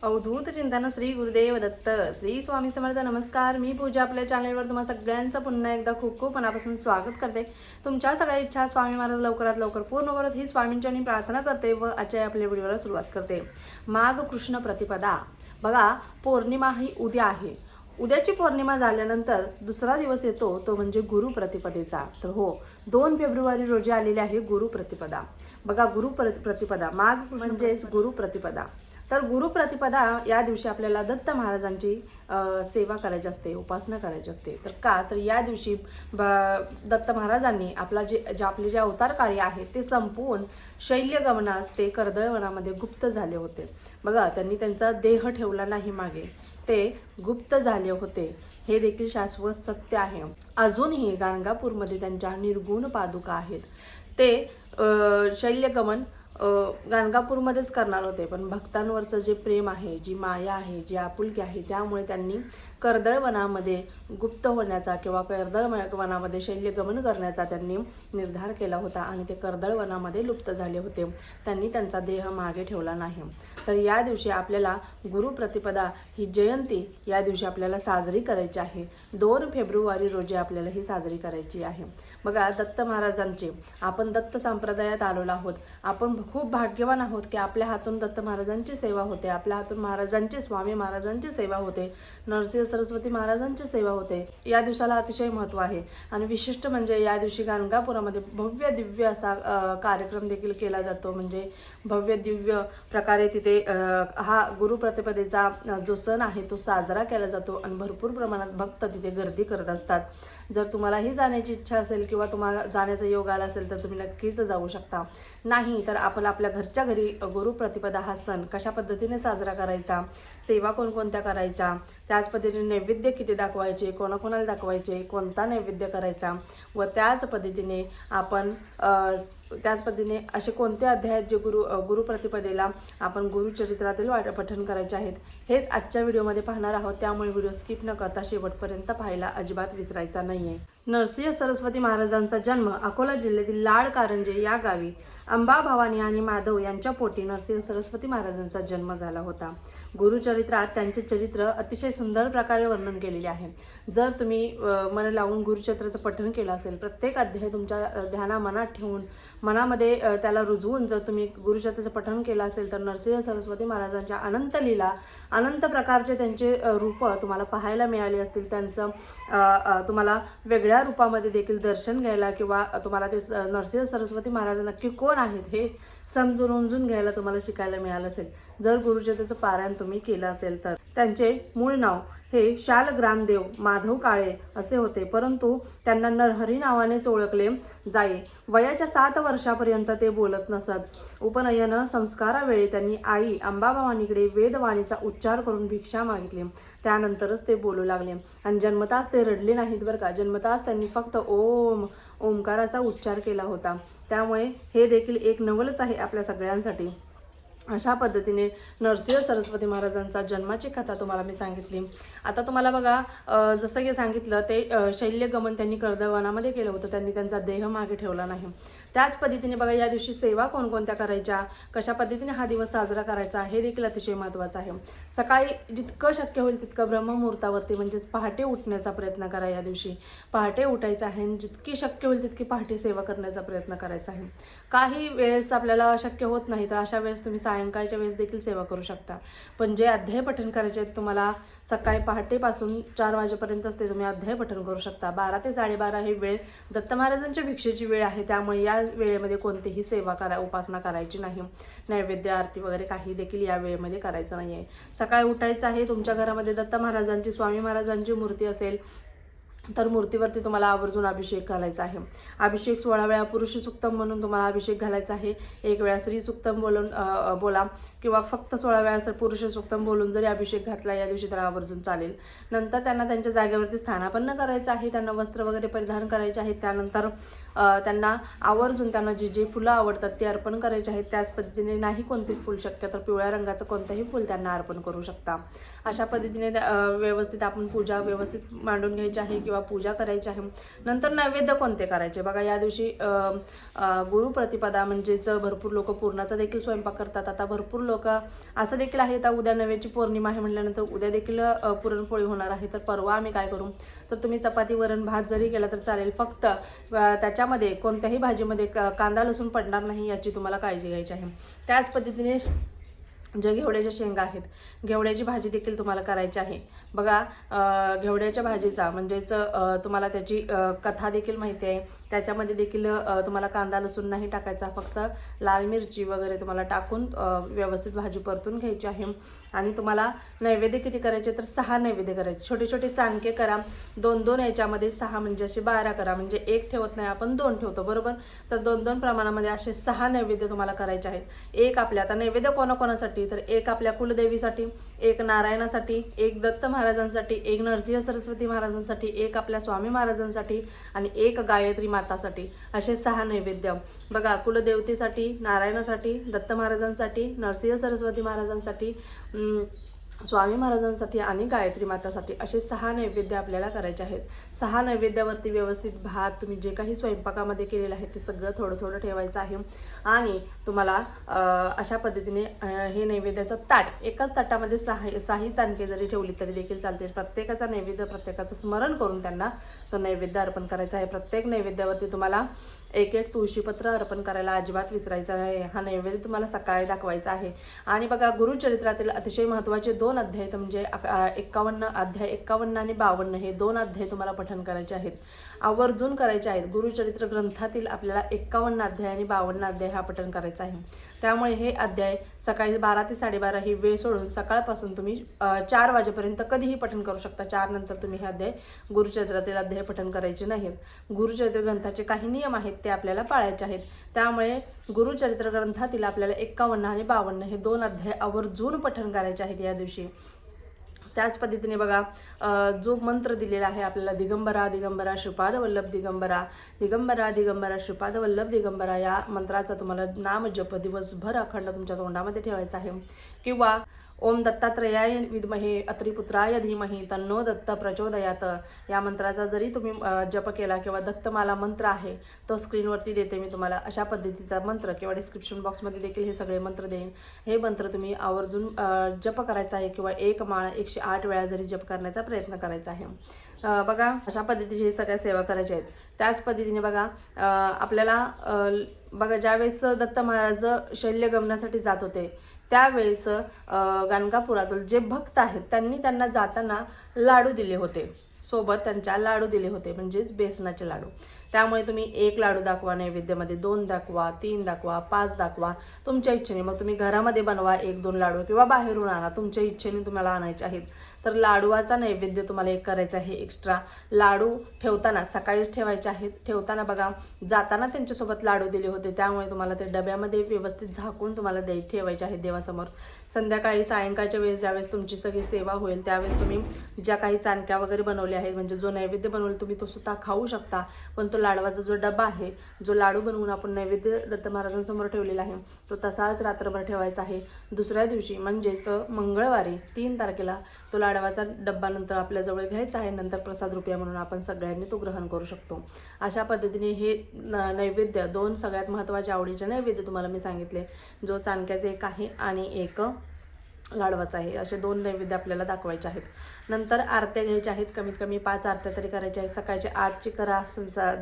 अवधूत चिंतन श्री गुरुदेव दत्त श्री स्वामी समर्थ. नमस्कार, मी पूजा आपल्या चॅनलवर तुम्हा सगळ्यांचं पुन्हा एकदा खूप खूप मनापासून स्वागत करते. तुमच्या सगळ्या इच्छा स्वामी महाराज लवकरात लवकर पूर्ण करत ही स्वामींची प्रार्थना करते व आजच्या आपल्या व्हिडिओला सुरुवात करते. माघ कृष्ण प्रतिपदा. बघा, पौर्णिमा ही उद्या आहे. उद्याची पौर्णिमा झाल्यानंतर दुसरा दिवस येतो तो म्हणजे गुरु प्रतिपदेचा. तर हो, 2 फेब्रुवारी रोजी आलेली आहे गुरु प्रतिपदा. बघा, गुरु प्रतिपदा माघ म्हणजेच गुरु प्रतिपदा. तर गुरु प्रतिपदा या दिवशी आपल्याला दत्त महाराजांची सेवा करायची असते, उपासना करायची असते. तर का तर या दिवशी दत्त महाराजांनी आपले जे अवतार कार्य आहे ते संपवून शैल्यगमनास ते कर्दळवनामध्ये गुप्त झाले होते. बघा, त्यांनी त्यांचा देह ठेवला नाही मागे, ते गुप्त झाले होते. हे देखील शाश्वत सत्य आहे. अजूनही गाणगापूरमध्ये त्यांच्या निर्गुण पादुका आहेत. ते शैल्यगमन गाणगापूरमध्येच करणार होते, पण भक्तांवरचं जे प्रेम आहे, जी माया आहे, जी आपुलकी आहे, त्यामुळे त्यांनी कर्दळवनामध्ये गुप्त होण्याचा किंवा कर्दळवनामध्ये शैल्यगमन करण्याचा त्यांनी निर्धार केला होता आणि ते कर्दळवनामध्ये लुप्त झाले होते. त्यांनी त्यांचा देह मागे ठेवला नाही. तर या दिवशी आपल्याला गुरु प्रतिपदा ही जयंती या दिवशी आपल्याला साजरी करायची आहे. 2 फेब्रुवारी रोजी आपल्याला ही साजरी करायची आहे. बघा, दत्त महाराजांचे आपण दत्त संप्रदायात आलेलो आहोत. आपण खूप भाग्यवान आहोत की आपल्या हातून दत्त महाराजांची सेवा होते, आपल्या हातून महाराजांची स्वामी महाराजांची सेवा होते, नरसिंह सरस्वती महाराजांची सेवा होते. या दिवसाला अतिशय महत्त्व आहे आणि विशिष्ट म्हणजे या दिवशी गाणगापुरामध्ये भव्य दिव्य असा कार्यक्रम देखील केला जातो. म्हणजे भव्य दिव्य प्रकारे तिथे हा गुरु प्रतिपदेचा जो सण आहे तो साजरा केला जातो आणि भरपूर प्रमाणात भक्त तिथे गर्दी करत असतात. जर तुम्हालाही जाण्याची इच्छा असेल किंवा तुम्हाला जाण्याचा योग आला असेल तर तुम्ही नक्कीच जाऊ शकता. नाही तर आपण आपल्या घरच्या घरी गुरु प्रतिपदा हा सण कशा पद्धतीने साजरा करायचा, सेवा कोणकोणत्या करायच्या, त्याच पद्धतीने नैवेद्य किती दाखवायचे, कोणाकोणाला दाखवायचे, कोणता नैवेद्य करायचा व त्याच पद्धतीने आपण त्याच पद्धतीने असे कोणते अध्याय जे गुरु प्रतिपदेला आपण गुरुचरित्रातील पठण करायचे आहेत, हेच आजच्या व्हिडिओमध्ये पाहणार आहोत. त्यामुळे व्हिडिओ स्किप न करता शेवटपर्यंत पाहायला अजिबात विसरायचा नाहीये. नरसिंह सरस्वती महाराजांचा जन्म अकोला जिल्ह्यातील लाड कारंजे या गावी अंबा भवानी आणि माधव यांच्या पोटी नरसिंह सरस्वती महाराजांचा जन्म झाला होता. गुरुचरित्रात त्यांचे चरित्र अतिशय सुंदर प्रकारे वर्णन केलेले आहे. जर तुम्ही मन लावून गुरुचरित्राचं पठण केलं असेल, प्रत्येक अध्याय तुमच्या मनात ठेवून मनामध्ये त्याला रुजवून जर तुम्ही गुरुचरित्राचं पठण केलं असेल तर नरसिंह सरस्वती महाराजांच्या अनंत लीला, अनंत प्रकारचे त्यांचे रूप तुम्हाला पाहायला मिळाले असतील. त्यांचं तुम्हाला वेगळ्या रूपामध्ये देखील दर्शन घ्यायला किंवा तुम्हाला ते नरसिंह सरस्वती महाराज नक्की कोण आहेत हे समजून घ्यायला तुम्हाला शिकायला मिळालं असेल जर गुरुचरित्राचं पारायण तुम्ही केलं असेल तर. त्यांचे मूळ नाव हे शालग्रामदेव माधव काळे असे होते, परंतु त्यांना नरहरी नावानेच ओळखले जाई. वयाच्या 7 वर्षापर्यंत ते बोलत नसत. उपनयन संस्कारावेळी त्यांनी आई अंबाभवानीकडे वेदवाणीचा उच्चार करून भिक्षा मागितली. त्यानंतरच ते बोलू लागले आणि जन्मताच ते रडले नाहीत बरं का. जन्मताच त्यांनी फक्त ओंकाराचा उच्चार केला होता. त्यामुळे हे देखील एक नवलच आहे आपल्या सगळ्यांसाठी. अशा पद्धतीने नरसिंह सरस्वती महाराजांचा जन्माची कथा तुम्हाला मी सांगितली. आता तुम्हाला बघा, जसं की सांगितलं ते शैल्यगमन त्यांनी कर्दळवनामध्ये केलं होतं. त्यांनी त्यांचा देह मागे ठेवला नाही. त्याच पद्धतीने बघा, या दिवशी सेवा कोणकोणत्या करायच्या, कशा पद्धतीने हा दिवस साजरा करायचा हे देखील अतिशय महत्त्वाचं आहे. सकाळी जितकं शक्य होईल तितकं ब्रह्ममुहूर्तावरती म्हणजेच पहाटे उठण्याचा प्रयत्न करा. या दिवशी पहाटे उठायचं आहे आणि जितकी शक्य होईल तितकी पहाटे सेवा करण्याचा प्रयत्न करायचा आहे. काही वेळेस आपल्याला शक्य होत नाही तर अशा वेळेस तुम्ही सायंकाळच्या वेळेस देखील सेवा करू शकता. पण जे अध्याय पठण करायचे आहेत तुम्हाला सकाळी पहाटेपासून 4 वाजेपर्यंतच ते तुम्ही अध्याय पठण करू शकता. 12 ते 12:30 ही वेळ दत्त महाराजांच्या भिक्षेची वेळ आहे. त्यामुळे या वेळेमध्ये कोणतीही सेवा उपासना करायची नाही. नैवेद्य आरती वगैरे काही देखील या वेळेमध्ये करायचं नाही आहे. सकाळी उठायचं आहे. तुमच्या घरामध्ये दत्त महाराजांची स्वामी महाराजांची मूर्ती असेल तर मूर्तीवरती तुम्हाला आवर्जून अभिषेक घालायचा आहे. अभिषेक 16 वेळा पुरुष सुक्तम म्हणून तुम्हाला अभिषेक घालायचा आहे. 1 वेळा स्त्री सुक्तम बोला किंवा फक्त 16 वेळा पुरुष सुक्तम बोलून जरी अभिषेक घातला या दिवशी तर आवर्जून चालेल. नंतर त्यांना त्यांच्या जागेवरती स्थानापन्न करायचं आहे. त्यांना वस्त्र वगैरे परिधान करायचे आहेत. त्यानंतर त्यांना आवर्जून त्यांना जे फुलं आवडतात ते अर्पण करायचे आहेत. त्याच पद्धतीने नाही कोणते फूल शक्य तर पिवळ्या रंगाचं कोणतंही फूल त्यांना अर्पण करू शकता. अशा पद्धतीने व्यवस्थित आपण पूजा व्यवस्थित मांडून घ्यायची आहे किंवा पूजा करायची आहे. नंतर नैवेद्य कोणते करायचे बघा, या दिवशी गुरु प्रतिपदा म्हणजेच भरपूर लोक पूर्णाचा देखील स्वयंपाक करतात. आता भरपूर लोक असं देखील आहे. तर उद्या नव्याची पौर्णिमा आहे म्हटल्यानंतर उद्या देखील पुरणपोळी होणार आहे. तर परवा आम्ही काय करू, तर तुम्ही चपाती वरण भात जरी केला तर चालेल, फक्त त्याच्यामध्ये कोणत्याही भाजीमध्ये कांदा लसूण पडणार नाही याची तुम्हाला काळजी घ्यायची आहे. त्याच पद्धतीने जे घेवड्याच्या शेंगा आहेत, घेवड्याची भाजी देखील तुम्हाला करायची आहे. बघा घेवड्याच्या भाजीचा म्हणजेच तुम्हाला त्याची कथा देखील माहिती आहे. त्याच्यामध्ये देखील तुम्हाला कांदा लसूण नाही टाकायचा, फक्त लाल मिरची वगैरे तुम्हाला टाकून व्यवस्थित भाजी परतून घ्यायची आहे. आणि तुम्हाला नैवेद्य किती करायचे, तर 6 नैवेद्य करायचे. छोटे छोटे चाणके करा, 2-2 याच्यामध्ये 6 म्हणजे असे 12 करा. म्हणजे 1 ठेवत नाही आपण, 2 ठेवतो बरोबर. तर 2-2 प्रमाणामध्ये असे 6 नैवेद्य तुम्हाला करायचे आहेत. एक आपल्या आता नैवेद्य कोणाकोणासाठी, तर एक आपल्या कुलदेवीसाठी, एक नारायणासाठी, एक दत्त महाराजांसाठी, एक नरसिंह सरस्वती महाराजांसाठी, एक आपल्या स्वामी महाराजांसाठी आणि एक गायत्री मातासाठी, असे 6 नैवेद्य. बघा कुलदेवतेसाठी, नारायणासाठी, दत्त महाराजांसाठी, नरसिंह सरस्वती महाराजांसाठी, स्वामी महाराजांसाठी आणि गायत्री मातासाठी असे 6 नैवेद्य आपल्याला करायचे आहेत. 6 नैवेद्यावरती व्यवस्थित भात तुम्ही जे काही स्वयंपाकामध्ये केलेलं आहे ते सगळं थोडं थोडं ठेवायचं आहे. आणि तुम्हाला अशा पद्धतीने हे नैवेद्याचं ताट, एकाच ताटामध्ये 6 चाणके जरी ठेवली तरी देखील चालते. प्रत्येकाचा नैवेद्य प्रत्येकाचं स्मरण करून त्यांना तो नैवेद्य अर्पण करायचा आहे. प्रत्येक नैवेद्यावरती तुम्हाला 1-1 तुळशीपत्र अर्पण करायला अजिबात विसरायचं आहे. हा नैवेद्य तुम्हाला सकाळी दाखवायचा आहे. आणि बघा गुरुचरित्रातील अतिशय महत्त्वाचे 2 अध्याय म्हणजे 51 अध्याय 51 आणि 52 हे 2 अध्याय तुम्हाला पठण करायचे आहेत, आवर्जून करायचे आहेत. गुरुचरित्र ग्रंथातील आपल्याला 51 अध्याय आणि 52 अध्याय हा पठण करायचा आहे. त्यामुळे हे अध्याय सकाळी 12 ते 12:30 ही वेळ सोडून सकाळपासून तुम्ही 4 वाजेपर्यंत कधीही पठण करू शकता. 4 नंतर तुम्ही हे अध्याय गुरुचरित्रातील अध्याय पठण करायचे नाहीत. गुरुचरित्र ग्रंथाचे काही नियम आहेत ते आपल्याला पाळायचे आहेत. त्यामुळे गुरुचरित्र ग्रंथातील आपल्याला 51 आणि 52 हे 2 अध्याय आवर्जून पठण करायचे आहेत या दिवशी. त्याच पद्धतीने बघा जो मंत्र दिलेला आहे आपल्याला, दिगंबरा दिगंबरा श्रीपाद वल्लभ दिगंबरा, दिगंबरा दिगंबरा श्रीपाद वल्लभ दिगंबरा, या मंत्राचा तुम्हाला नाम जप दिवसभर अखंड तुमच्या तोंडामध्ये ठेवायचा आहे. किंवा ओम दत्तात्रयाय विद्महे अत्रिपुत्राय धीमहि तन्नो दत्त प्रचोदयात, या मंत्राचा जरी तुम्ही जप केला किंवा दत्तमाला मंत्र आहे तो स्क्रीनवरती देते मी तुम्हाला, अशा पद्धतीचा मंत्र किंवा डिस्क्रिप्शन बॉक्समध्ये देखील हे सगळे मंत्र देईन. हे मंत्र तुम्ही आवर्जून जप करायचा आहे किंवा एक माळ 108 वेळा जरी जप करण्याचा प्रयत्न करायचा आहे. बघा अशा पद्धतीचे हे सगळ्या सेवा करायच्या आहेत. त्याच पद्धतीने बघा आपल्याला बघा ज्यावेळेस दत्त महाराज शल्यगमनासाठी जात होते त्यावेळेस गाणगापुरातील जे भक्त आहेत त्यांनी त्यांना जाताना लाडू दिले होते, सोबत त्यांच्या लाडू दिले होते, म्हणजेच बेसनाचे लाडू. त्यामुळे तुम्ही 1 लाडू दाखवा नैवेद्यामध्ये, 2 दाखवा, 3 दाखवा, 5 दाखवा, तुमच्या इच्छेने. मग तुम्ही घरामध्ये बनवा 1-2 लाडू किंवा बाहेरून आणा, तुमच्या इच्छेने तुम्हाला आणायचे आहेत. तर लाडूचा नैवेद्य तुम्हाला एक करायचा आहे एक्स्ट्रा. लाडू ठेवताना सकाळीच ठेवायचे आहेत. ठेवताना बघा जाताना त्यांच्यासोबत लाडू दिले होते, त्यामुळे तुम्हाला ते डब्यामध्ये व्यवस्थित झाकून तुम्हाला ठेवायचे आहेत देवासमोर. संध्याकाळी सायंकाळच्या वेळेस ज्यावेळेस तुमची सगळी सेवा होईल त्यावेळेस तुम्ही ज्या काही चाणक्या वगैरे बनवल्या आहेत, म्हणजे जो नैवेद्य बनवलं तुम्ही तो सुद्धा खाऊ शकता, पण तो लाडवाचा जो डबा आहे, जो लाडू बनवून आपण नैवेद्य दत्त महाराजांसमोर ठेवलेला आहे तो तसाच रात्रभर ठेवायचा आहे. दुसऱ्या दिवशी म्हणजेच मंगळवारी 3 तारखेला तो लाडवाचा डब्बा नंतर आपल्याजवळ घ्यायचा आहे. नंतर प्रसाद रुपया म्हणून आपण सगळ्यांनी तो ग्रहण करू शकतो. अशा पद्धतीने हे नैवेद्य 2 सगळ्यात महत्त्वाचे आवडीचे नैवेद्य तुम्हाला मी सांगितले, जो चाणक्याचे एक आहे आणि एक लाडवाचा आहे. असे 2 नैवेद्य आपल्याला दाखवायचे आहेत. नंतर आरत्या घ्यायच्या आहेत, कमीत कमी 5 आरत्या तरी करायच्या आहेत. सकाळचे 8ची करा,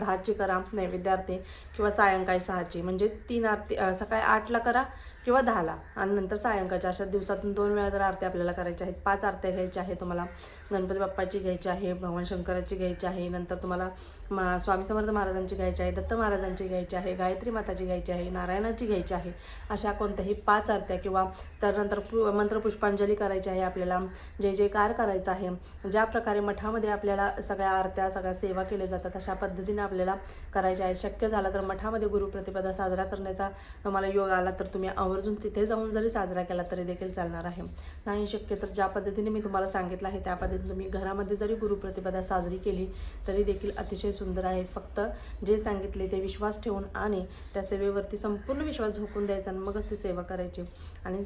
10ची करा नैवेद्य आरती, किंवा सायंकाळी 6ची, म्हणजे 3 आरती सकाळी 8ला करा किंवा 10ला, आणि नंतर सायंकाळच्या. अशा दिवसातून 2 वेळा तर आरत्या आपल्याला करायच्या आहेत. 5 आरत्या घ्यायच्या आहे तुम्हाला. गणपती बाप्पाची घ्यायची आहे, भगवान शंकराची घ्यायची आहे, नंतर तुम्हाला स्वामी समर्थ महाराजांची घ्यायची आहे, दत्त महाराजांची घ्यायची आहे, गायत्री माताची घ्यायची आहे, नारायणाची घ्यायची आहे. अशा कोणत्याही 5 आरत्या, किंवा तर नंतर मंत्रपुष्पांजली करायची आहे आपल्याला, जय जयकार करायचा आहे. ज्या प्रकारे मठामध्ये आपल्याला सगळ्या आरत्या सगळ्या सेवा केल्या जातात अशा पद्धतीने आपल्याला करायच्या आहे. शक्य झाला तर मठामध्ये गुरुप्रतिपदा साजरा करण्याचा तुम्हाला योग आला तर तुम्ही आवर्जून तिथे जाऊन जरी साजरा केला तरी देखील चालणार आहे. नाही शक्य तर ज्या पद्धतीने मी तुम्हाला सांगितलं आहे त्या पद्धतीने तुम्ही घरामध्ये जरी गुरुप्रतिपदा साजरी केली तरी देखील अतिशय सुंदर आहे. फक्त जे सांगितले ते विश्वास ठेवून आणि त्या सेवेवरती संपूर्ण विश्वास झोकून द्यायचा आणि मगच ती सेवा करायची. आणि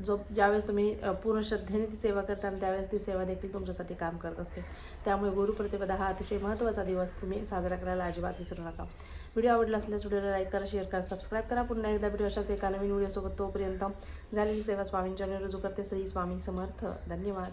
ज्यावेळेस तुम्ही पूर्ण श्रद्धेने ती सेवा करता त्यावेळेस ती सेवा देखील तुमच्यासाठी काम करत असते. त्यामुळे गुरुप्रतिपदा हा अतिशय महत्त्वाचा दिवस तुम्ही साजरा करायला अजिबात विसरू नका. व्हिडिओ आवडला असल्यास व्हिडिओला लाईक करा, शेअर करा, सबस्क्राईब करा. पुन्हा एकदा व्हिडिओ अशाच एका नवीन व्हिडिओसोबत. तोपर्यंत झालेली सेवा स्वामींच्या रुजू करते. श्री स्वामी समर्थ. धन्यवाद.